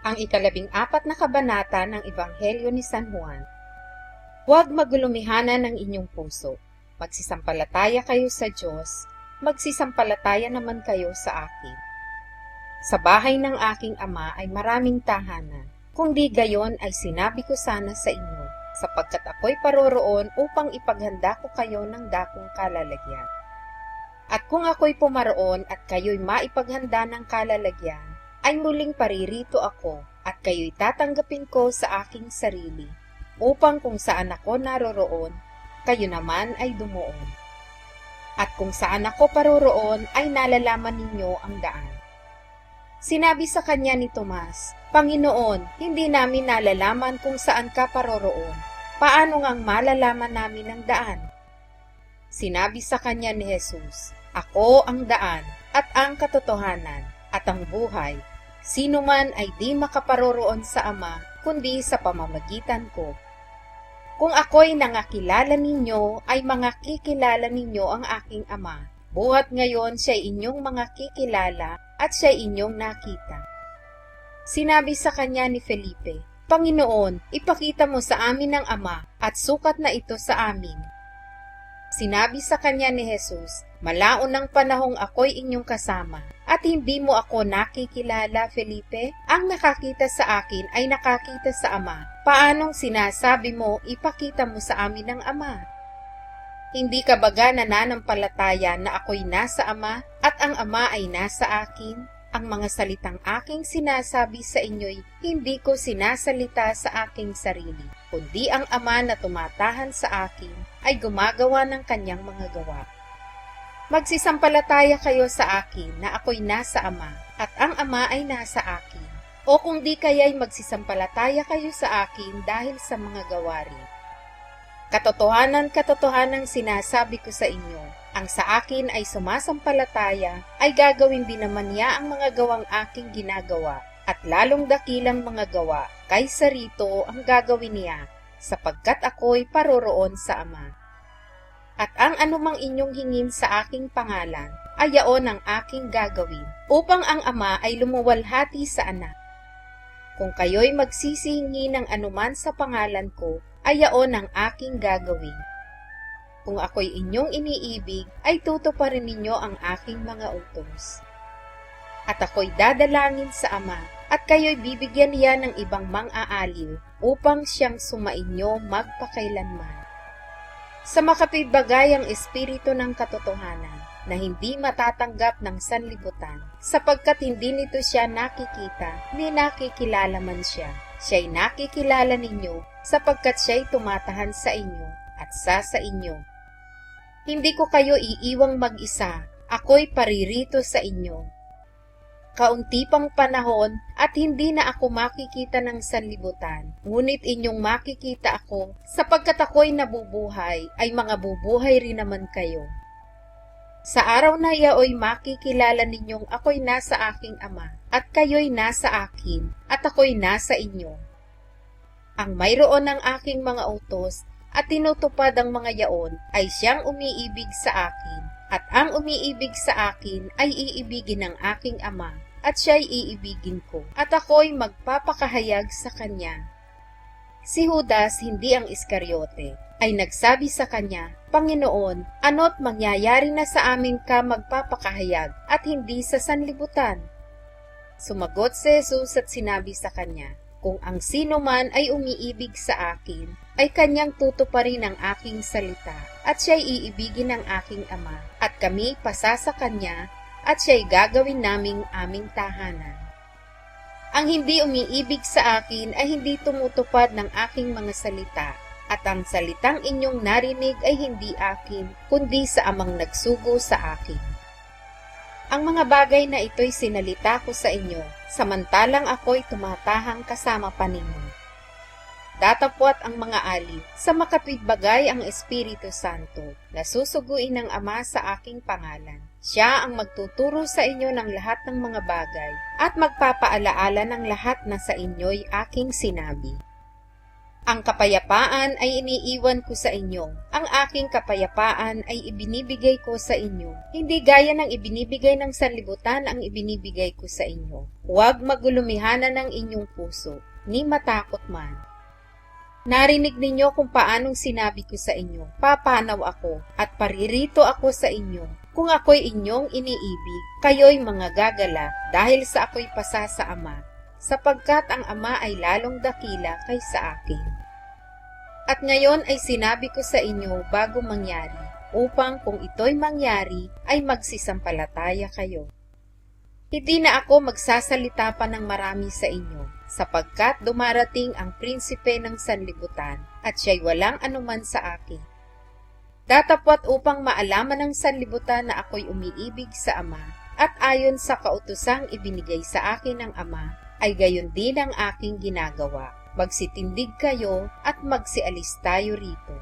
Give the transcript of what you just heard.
Ang ika-14 na kabanata ng Ebanghelyo ni San Juan. Huwag magulumihanan ng inyong puso. Magsisampalataya kayo sa Diyos, magsisampalataya naman kayo sa akin. Sa bahay ng aking ama ay maraming tahanan. Kung di gayon ay sinabi ko sana sa inyo, sapagkat ako'y paroroon upang ipaghanda ko kayo ng dakong kalalagyan. At kung ako'y pumaroon at kayo'y maipaghanda ng kalalagyan, ay muling paririto ako at kayo'y tatanggapin ko sa aking sarili, upang kung saan ako naroroon, kayo naman ay dumuon. At kung saan ako paroroon ay nalalaman ninyo ang daan. Sinabi sa kanya ni Tomas, Panginoon, hindi namin nalalaman kung saan ka paroroon. Paano ngang malalaman namin ang daan? Sinabi sa kanya ni Jesus, Ako ang daan at ang katotohanan at ang buhay. Sino man ay di makaparoroon sa Ama, kundi sa pamamagitan ko. Kung ako'y nangakilala ninyo, ay mangakikilala ninyo ang aking Ama. Buhat ngayon siya'y inyong mga kikilala at siya'y inyong nakita. Sinabi sa kanya ni Felipe, Panginoon, ipakita mo sa amin ang Ama at sukat na ito sa amin. Sinabi sa kanya ni Jesus, Malaon ng panahong ako'y inyong kasama, at hindi mo ako nakikilala, Felipe? Ang nakakita sa akin ay nakakita sa Ama. Paanong sinasabi mo, ipakita mo sa amin ang Ama? Hindi ka baga nananampalataya na ako'y nasa Ama, at ang Ama ay nasa akin? Ang mga salitang aking sinasabi sa inyo'y hindi ko sinasalita sa aking sarili, kundi ang Ama na tumatahan sa akin ay gumagawa ng kanyang mga gawa. Magsisampalataya kayo sa akin na ako'y nasa Ama at ang Ama ay nasa akin. O kung di kaya'y magsisampalataya kayo sa akin dahil sa mga gawain. Katotohanan sinasabi ko sa inyo, ang sa akin ay sumasampalataya ay gagawin din naman niya ang mga gawang aking ginagawa at lalong dakilang mga gawa kaysa rito ang gagawin niya sapagkat ako'y paroroon sa Ama. At ang anumang inyong hingin sa aking pangalan, ay yaon ang aking gagawin, upang ang Ama ay lumuwalhati sa Anak. Kung kayo'y magsisihingi ng anuman sa pangalan ko, ay yaon ang aking gagawin. Kung ako'y inyong iniibig, ay tutuparin ninyo ang aking mga utos. At ako'y dadalangin sa Ama, at kayo'y bibigyan niya ng ibang mang-aaliw, upang siyang sumainyo magpakailanman. Sa makapibagay ang Espiritu ng katotohanan na hindi matatanggap ng sanlibutan, sapagkat hindi nito siya nakikita, ni nakikilala man siya. Siya'y nakikilala ninyo, sapagkat siya'y tumatahan sa inyo at sa inyo. Hindi ko kayo iiwang mag-isa, ako'y paririto sa inyo. Kaunti pang panahon at hindi na ako makikita ng sanlibutan, ngunit inyong makikita ako, sapagkat ako'y nabubuhay, ay mga bubuhay rin naman kayo. Sa araw na iyao'y makikilala ninyong ako'y nasa aking Ama, at kayo'y nasa akin, at ako'y nasa inyo. Ang mayroon ng aking mga utos, at tinutupad ang mga yaon, ay siyang umiibig sa akin, at ang umiibig sa akin ay iibigin ng aking Ama, at siya'y iibigin ko, at ako'y magpapakahayag sa kanya. Si Judas, hindi ang Iscariote, ay nagsabi sa kanya, Panginoon, ano't mangyayari na sa amin ka magpapakahayag at hindi sa sanlibutan? Sumagot si Jesus at sinabi sa kanya, Kung ang sino man ay umiibig sa akin, ay kanyang tutuparin ang aking salita, at siya'y iibigin ng aking Ama, at kami pasasa kanya, at siya'y gagawin naming aming tahanan. Ang hindi umiibig sa akin ay hindi tumutupad ng aking mga salita, at ang salitang inyong narinig ay hindi akin, kundi sa Amang nagsugo sa akin. Ang mga bagay na ito'y sinalita ko sa inyo, samantalang ako'y tumatahang kasama pa ninyo. Datapwat ang mga alip, sa makapitbagay ang Espiritu Santo, na susuguin ng Ama sa aking pangalan. Siya ang magtuturo sa inyo ng lahat ng mga bagay, at magpapaalaala ng lahat na sa inyo'y aking sinabi. Ang kapayapaan ay iniiwan ko sa inyo. Ang aking kapayapaan ay ibinibigay ko sa inyo. Hindi gaya ng ibinibigay ng sanlibutan ang ibinibigay ko sa inyo. Huwag magulumihanan ng inyong puso, ni matakot man. Narinig ninyo kung paanong sinabi ko sa inyo, papanaw ako at paririto ako sa inyo. Kung ako'y inyong iniibig, kayo'y mga gagala dahil sa ako'y pasa sa Ama, sapagkat ang Ama ay lalong dakila kaysa akin. At ngayon ay sinabi ko sa inyo bago mangyari, upang kung ito'y mangyari, ay magsisampalataya kayo. Hindi na ako magsasalita pa ng marami sa inyo, sapagkat dumarating ang prinsipe ng sanlibutan, at siya'y walang anuman sa akin. Datapwat upang maalaman ng sanlibutan na ako'y umiibig sa Ama, at ayon sa kautusang ibinigay sa akin ng Ama, ay gayon din ang aking ginagawa. Magsitindig kayo at magsialis tayo rito.